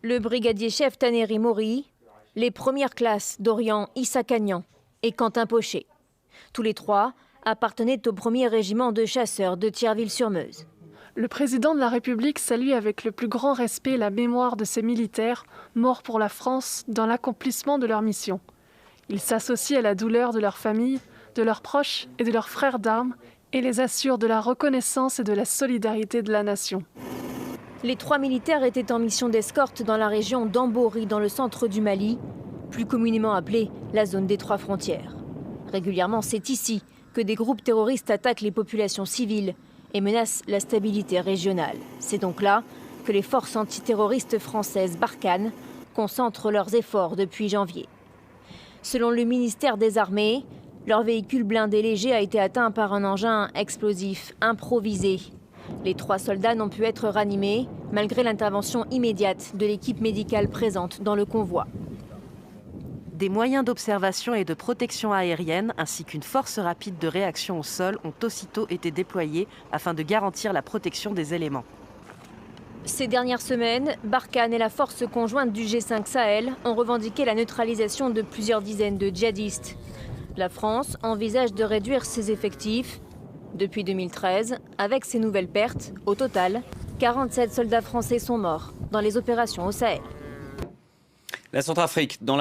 Le brigadier-chef Taneri Mori, les premières classes d'Orient Issa Kagnan et Quentin Pochet. Tous les trois appartenaient au 1er régiment de chasseurs de Thierville-sur-Meuse. Le président de la République salue avec le plus grand respect la mémoire de ces militaires morts pour la France dans l'accomplissement de leur mission. Il s'associe à la douleur de leurs familles, de leurs proches et de leurs frères d'armes et les assure de la reconnaissance et de la solidarité de la nation. Les 3 militaires étaient en mission d'escorte dans la région d'Ambori, dans le centre du Mali, plus communément appelée la zone des 3 frontières. Régulièrement, c'est ici que des groupes terroristes attaquent les populations civiles et menacent la stabilité régionale. C'est donc là que les forces antiterroristes françaises Barkhane concentrent leurs efforts depuis janvier. Selon le ministère des Armées, leur véhicule blindé léger a été atteint par un engin explosif improvisé. Les 3 soldats n'ont pu être ranimés malgré l'intervention immédiate de l'équipe médicale présente dans le convoi. Des moyens d'observation et de protection aérienne ainsi qu'une force rapide de réaction au sol ont aussitôt été déployés afin de garantir la protection des éléments. Ces dernières semaines, Barkhane et la force conjointe du G5 Sahel ont revendiqué la neutralisation de plusieurs dizaines de djihadistes. La France envisage de réduire ses effectifs. Depuis 2013, avec ces nouvelles pertes, au total, 47 soldats français sont morts dans les opérations au Sahel. La Centrafrique, dans la